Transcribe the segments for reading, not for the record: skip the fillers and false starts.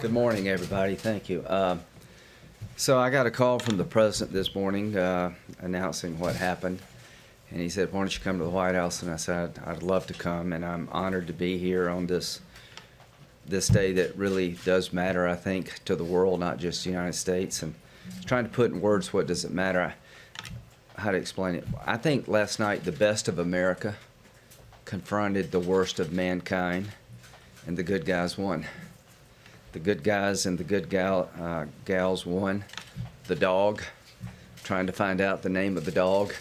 Good morning, everybody. Thank you. So I got a call from the president this morning announcing what happened. And he said, why don't you come to the White House? And I said, I'd love to come. And I'm honored to be here on this day that really does matter, I think, to the world, not just the United States. And trying to put in words what does it matter, how to explain it. I think last night the best of America confronted the worst of mankind, and the good guys won. The good guys and the good gals won. The dog, trying to find out the name of the dog.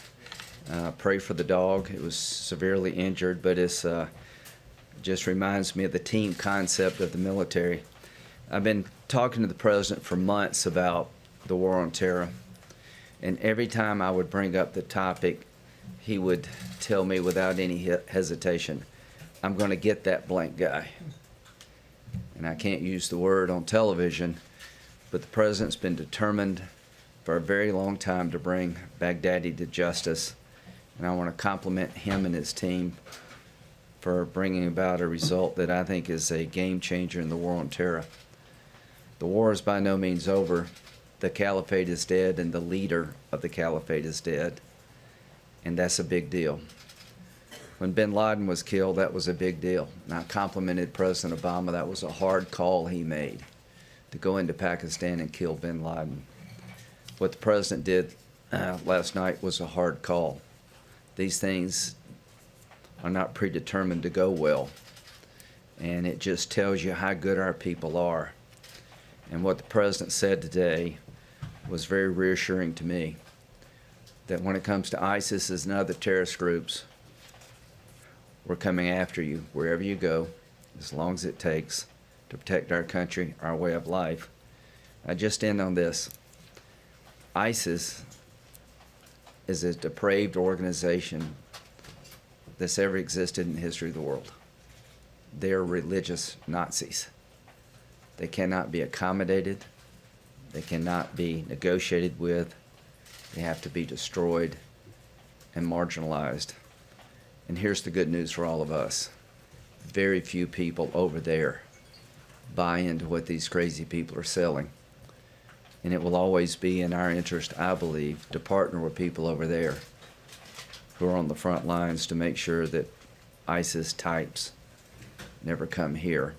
Pray for the dog. It was severely injured, but it's just reminds me of the team concept of the military. I've been talking to the president for months about the war on terror, and every time I would bring up the topic, he would tell me without any hesitation, I'm going to get that blank guy. And I can't use the word on television, but the president's been determined for a very long time to bring Baghdadi to justice. And I want to compliment him and his team for bringing about a result that I think is a game changer in the war on terror. The war is by no means over. The caliphate is dead, and the leader of the caliphate is dead. And that's a big deal. When bin Laden was killed, that was a big deal. And I complimented President Obama. That was a hard call he made, to go into Pakistan and kill bin Laden. What the president did last night was a hard call. These things are not predetermined to go well. And it just tells you how good our people are. And what the president said today was very reassuring to me, that when it comes to ISIS and other terrorist groups, we're coming after you wherever you go, as long as it takes to protect our country, our way of life. I just end on this. ISIS is a depraved organization that's ever existed in the history of the world. They're religious Nazis. They cannot be accommodated. They cannot be negotiated with. They have to be destroyed and marginalized. And here's the good news for all of us. Very few people over there buy into what these crazy people are selling. And it will always be in our interest, I believe, to partner with people over there who are on the front lines to make sure that ISIS types never come here,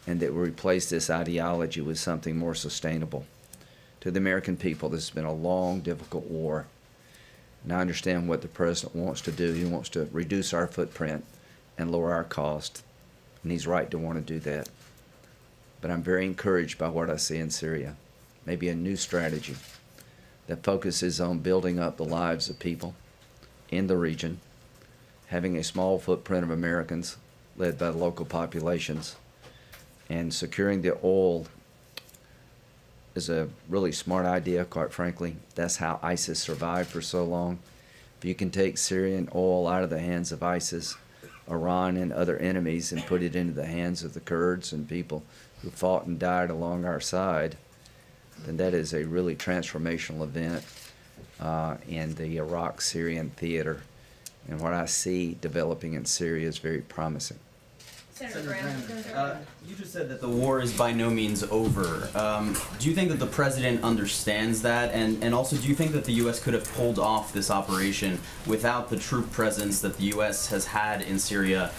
and that we replace this ideology with something more sustainable. To the American people, this has been a long, difficult war. And I understand what the president wants to do. He wants to reduce our footprint and lower our cost, and he's right to want to do that. But I'm very encouraged by what I see in Syria. Maybe a new strategy that focuses on building up the lives of people in the region, having a small footprint of Americans led by the local populations, and securing the oil is a really smart idea, quite frankly. That's how ISIS survived for so long. If you can take Syrian oil out of the hands of ISIS, Iran, and other enemies and put it into the hands of the Kurds and people who fought and died along our side, then that is a really transformational event in the Iraq-Syrian theater. And what I see developing in Syria is very promising. Senator Graham, you just said that the war is by no means over. Do you think that the president understands that? And also, do you think that the U.S. could have pulled off this operation without the troop presence that the U.S. has had in Syria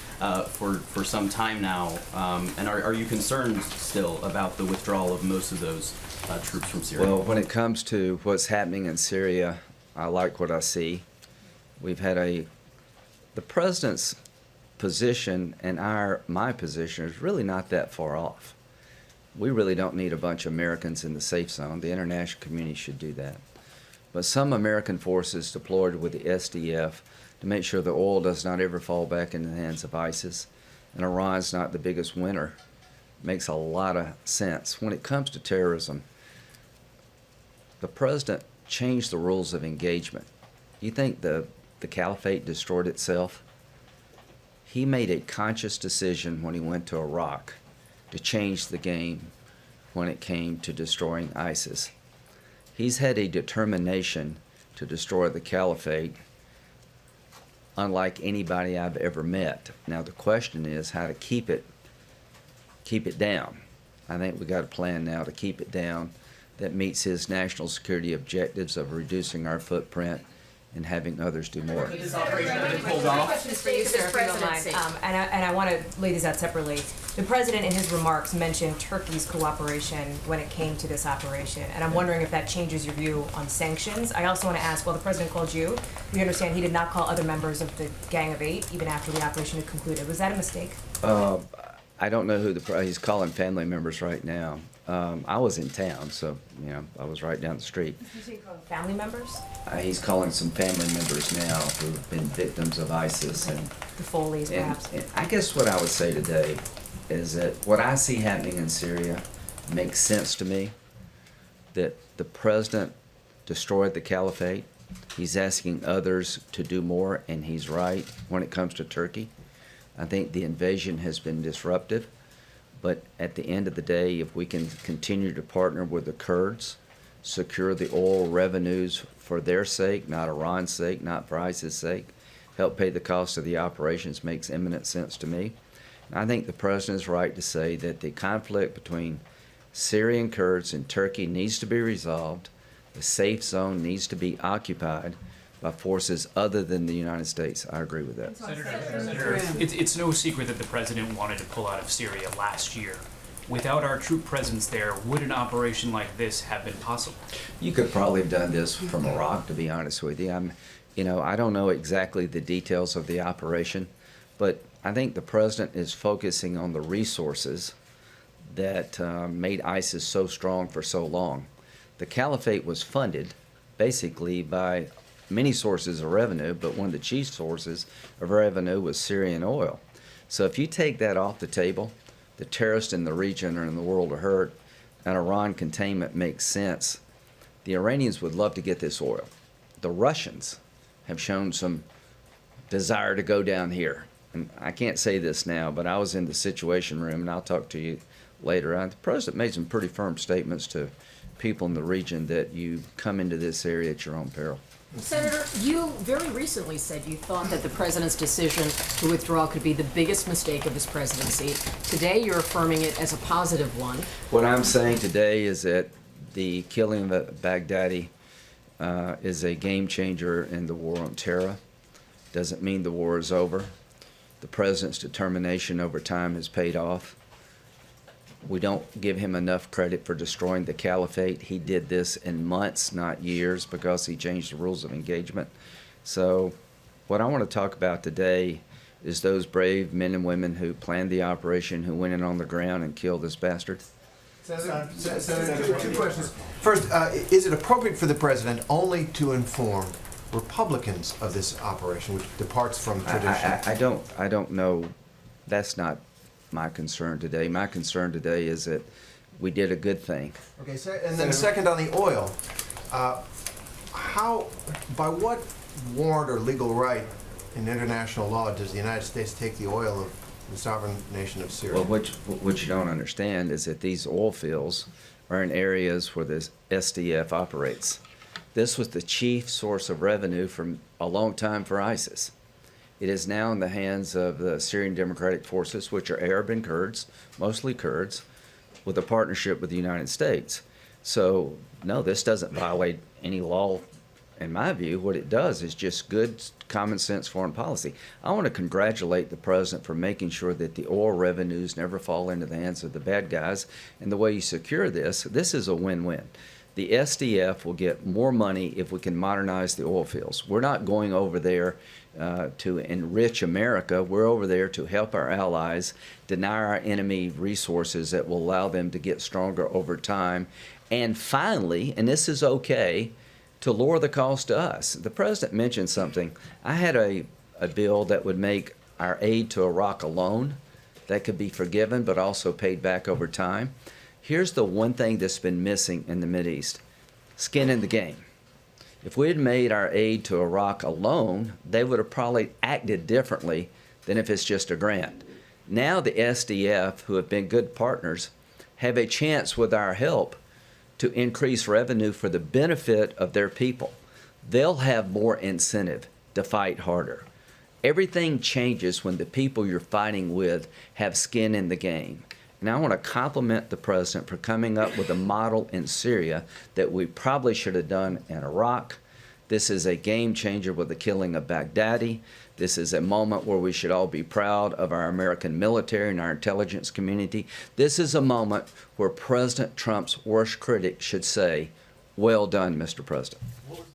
for some time now? And are you concerned still about the withdrawal of most of those troops from Syria? Well, when it comes to what's happening in Syria, I like what I see. We've had the president's position and my position is really not that far off. We really don't need a bunch of Americans in the safe zone. The international community should do that. But some American forces deployed with the SDF to make sure the oil does not ever fall back into the hands of ISIS, and Iran's not the biggest winner, makes a lot of sense. When it comes to terrorism, the president changed the rules of engagement. You think the caliphate destroyed itself? He made a conscious decision when he went to Iraq to change the game when it came to destroying ISIS. He's had a determination to destroy the caliphate unlike anybody I've ever met. Now the question is how to keep it down. I think we got a plan now to keep it down that meets his national security objectives of reducing our footprint and having others do more. This operation has been pulled off. Questions for you, sir, if you don't mind. And I want to lay these out separately. The president, in his remarks, mentioned Turkey's cooperation when it came to this operation, and I'm wondering if that changes your view on sanctions. I also want to ask, well, the president called you. We understand he did not call other members of the Gang of Eight, even after the operation had concluded. Was that a mistake? I don't know who he's calling family members right now. I was in town, so, I was right down the street. Did you say he called family members? He's calling some family members now who've been victims of ISIS. And The Foleys, perhaps? And I guess what I would say today is that what I see happening in Syria makes sense to me, that the president destroyed the caliphate. He's asking others to do more, and he's right when it comes to Turkey. I think the invasion has been disruptive, but at the end of the day, if we can continue to partner with the Kurds, secure the oil revenues for their sake, not Iran's sake, not for ISIS' sake, help pay the cost of the operations, makes eminent sense to me. And I think the president is right to say that the conflict between Syrian Kurds and Turkey needs to be resolved. The safe zone needs to be occupied by forces other than the United States. I agree with that. Senator, it's no secret that the president wanted to pull out of Syria last year. Without our troop presence there, would an operation like this have been possible? You could probably have done this from Iraq, to be honest with you. I don't know exactly the details of the operation, but I think the president is focusing on the resources that made ISIS so strong for so long. The caliphate was funded basically by many sources of revenue, but one of the chief sources of revenue was Syrian oil. So if you take that off the table, the terrorists in the region or in the world are hurt, and Iran containment makes sense. The Iranians would love to get this oil. The Russians have shown some desire to go down here. And I can't say this now, but I was in the Situation Room, and I'll talk to you later. The president made some pretty firm statements to people in the region that you come into this area at your own peril. Senator, you very recently said you thought that the president's decision to withdraw could be the biggest mistake of his presidency. Today, you're affirming it as a positive one. What I'm saying today is that the killing of Baghdadi is a game changer in the war on terror. Doesn't mean the war is over. The president's determination over time has paid off. We don't give him enough credit for destroying the caliphate. He did this in months, not years, because he changed the rules of engagement. So what I want to talk about today is those brave men and women who planned the operation, who went in on the ground and killed this bastard. Senator, two questions. First, is it appropriate for the president only to inform Republicans of this operation, which departs from tradition? I don't know. That's not my concern today. My concern today is that we did a good thing. Okay, and then second on the oil, by what warrant or legal right in international law does the United States take the oil of the sovereign nation of Syria? Well, what you don't understand is that these oil fields are in areas where the SDF operates. This was the chief source of revenue for a long time for ISIS. It is now in the hands of the Syrian Democratic Forces, which are Arab and Kurds, mostly Kurds, with a partnership with the United States. So, no, this doesn't violate any law. In my view, what it does is just good, common sense foreign policy. I want to congratulate the president for making sure that the oil revenues never fall into the hands of the bad guys. And the way you secure this is a win-win. The SDF will get more money if we can modernize the oil fields. We're not going over there to enrich America. We're over there to help our allies deny our enemy resources that will allow them to get stronger over time. And finally, and this is okay, to lower the cost to us. The president mentioned something. I had a bill that would make our aid to Iraq alone that could be forgiven but also paid back over time. Here's the one thing that's been missing in the Mideast: skin in the game. If we had made our aid to Iraq alone, they would have probably acted differently than if it's just a grant. Now the SDF, who have been good partners, have a chance with our help to increase revenue for the benefit of their people. They'll have more incentive to fight harder. Everything changes when the people you're fighting with have skin in the game. And I want to compliment the president for coming up with a model in Syria that we probably should have done in Iraq. This is a game changer with the killing of Baghdadi. This is a moment where we should all be proud of our American military and our intelligence community. This is a moment where President Trump's worst critic should say, "Well done, Mr. President."